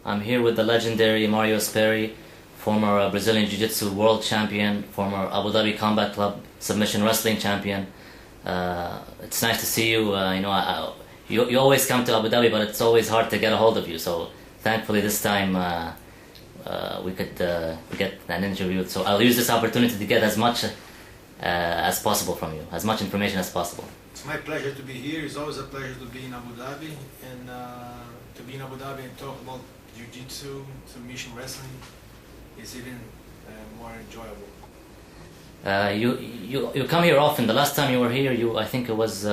I'm here with the legendary Mario Sperry, former Brazilian Jiu-Jitsu world champion, former Abu Dhabi Combat Club submission wrestling champion. It's nice to see you. You always come to Abu Dhabi, but it's always hard to get a hold of you. So thankfully this time we could get an interview. So I'll use this opportunity to get as much as possible from you, as much information as possible. It's my pleasure to be here. It's always a pleasure to be in Abu Dhabi, and to be in Abu Dhabi and talk about Jiu-Jitsu, submission wrestling is even more enjoyable. You come here often. The last time you were here, I think it was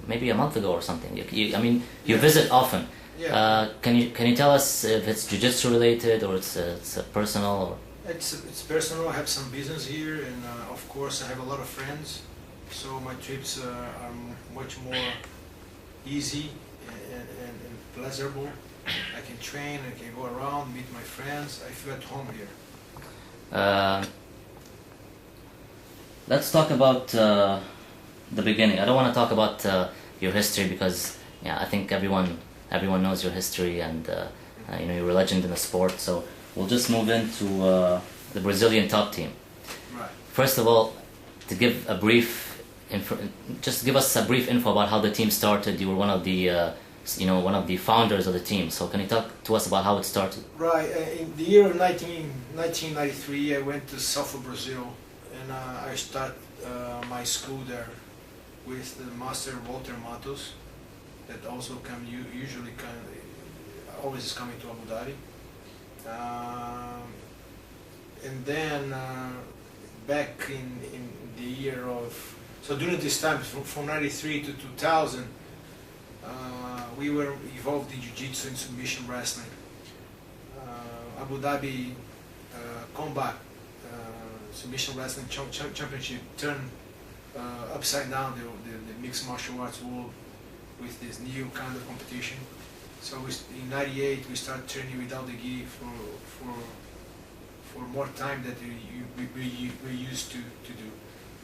maybe a month ago or something. You visit often. Yeah. Can you tell us if it's Jiu-Jitsu related or it's personal? Or? It's personal. I have some business here, and of course I have a lot of friends. So my trips are much more easy and pleasurable. I can train, I can go around, meet my friends. I feel at home here. Let's talk about the beginning. I don't want to talk about your history because I think everyone knows your history, and you're a legend in the sport. So we'll just move into the Brazilian top team. Right. First of all, to give a brief just give us a brief info about how the team started. You were one of the founders of the team. So can you talk to us about how it started? Right. In the year of 1993, I went to South of Brazil, and I started my school there with the master Walter Matos, that also always is coming to Abu Dhabi. And then back in the year of, so during this time, from 93 to 2000, we were involved in Jiu-Jitsu and submission wrestling. Abu Dhabi Combat Submission Wrestling Championship turned upside down the mixed martial arts world with this new kind of competition. So in '98 we started training without the gi for more time that we used to do.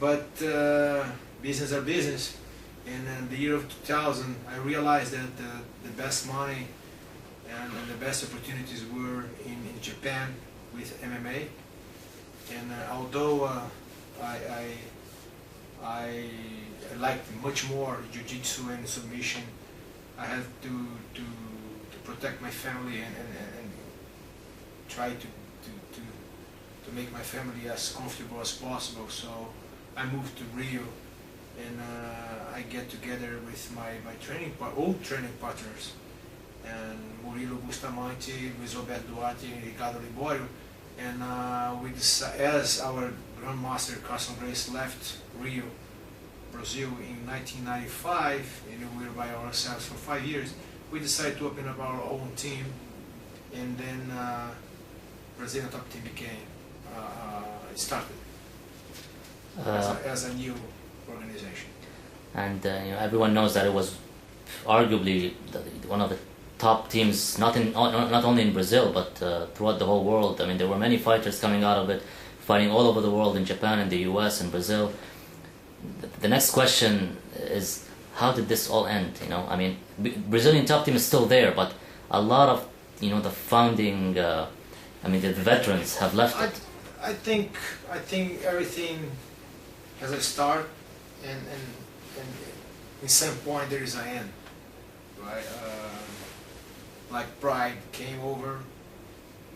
But business are business, and in the year of 2000 I realized that the best money and the best opportunities were in Japan with MMA. And although I liked much more Jiu-Jitsu and submission, I had to protect my family and try to make my family as comfortable as possible. So I moved to Rio, and I get together with my old training partners, and Murilo Bustamante, Luis Roberto Duarte, and Ricardo Liborio. And as our Grandmaster Carson Grace left Rio, Brazil in 1995, and we were by ourselves for 5 years, we decided to open up our own team, and then Brazilian Top Team started as a new organization. And everyone knows that it was arguably one of the top teams, not only in Brazil, but throughout the whole world. I mean, there were many fighters coming out of it, fighting all over the world, in Japan, in the US, and Brazil. The next question is, how did this all end? I mean, Brazilian top team is still there, but a lot of the founding, the veterans have left it. I think everything has a start, and in some point there is an end, right? Like Pride came over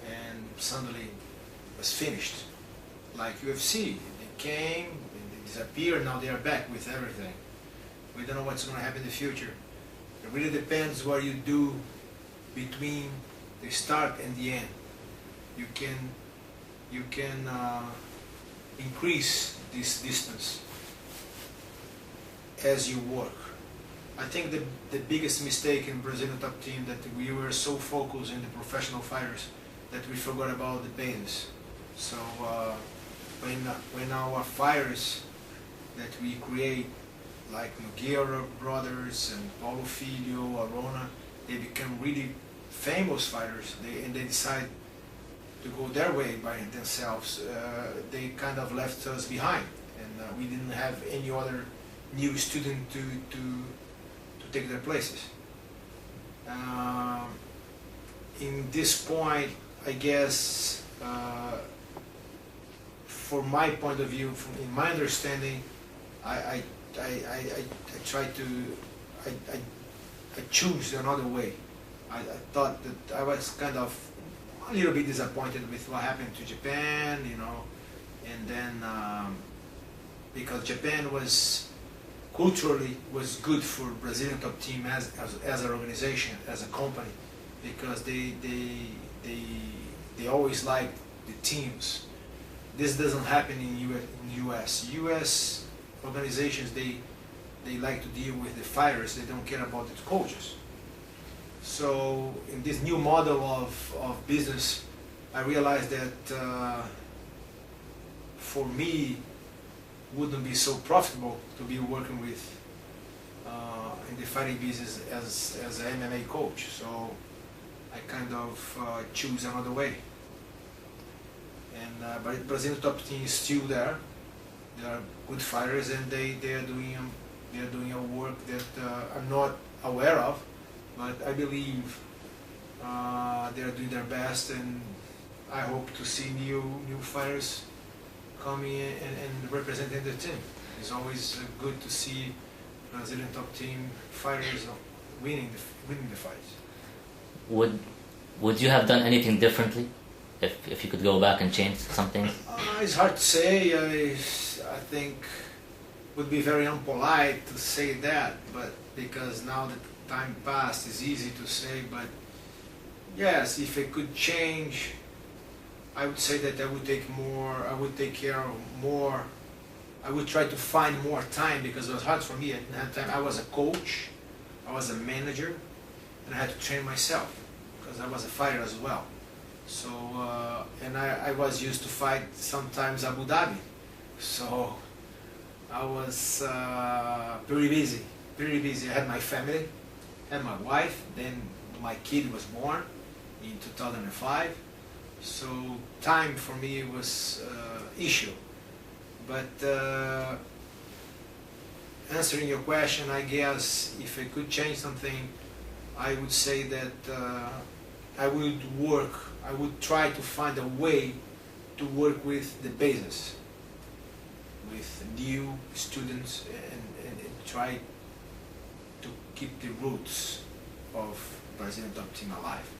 and suddenly was finished. Like UFC, they came, they disappeared, now they are back with everything. We don't know what's going to happen in the future. It really depends what you do between the start and the end. You can increase this distance as you work. I think the biggest mistake in Brazilian top team that we were so focused in the professional fighters that we forgot about the base. So when our fighters that we create, like Nogueira brothers and Paulo Filho, Arona, they become really famous fighters, and they decide to go their way by themselves. They kind of left us behind, and we didn't have any other new student to take their places. in this point, I guess, from my point of view, in my understanding, I try to, I choose another way. I thought that I was kind of a little bit disappointed with what happened to Japan, you know, and then because Japan was culturally was good for Brazilian top team as an organization, as a company, because they always like the teams. This doesn't happen in U.S. U.S. organizations, they like to deal with the fighters. They don't care about the coaches. So in this new model of business, I realized that for me, wouldn't be so profitable to be working with in the fighting business as an MMA coach. So I kind of choose another way. And but Brazilian top team is still there. They are good fighters, and they are doing a work that I'm not aware of, but I believe they are doing their best, and I hope to see new fighters coming in and representing the team. It's always good to see Brazilian top team fighters winning the fights. Would you have done anything differently if you could go back and change something? It's hard to say. I think it would be very unpolite to say that, but because now that time passed, it's easy to say. But yes, if it could change, I would say that I would take care of more. I would try to find more time, because it was hard for me at that time. I was a coach, I was a manager, and I had to train myself because I was a fighter as well. So, and I was used to fight sometimes Abu Dhabi. So I was pretty busy. I had my family, had my wife, then my kid was born in 2005. So time for me was issue. But answering your question, I guess if I could change something, I would say that I would try to find a way to work with the basis, with new students, and try to keep the roots of Brazilian top team alive.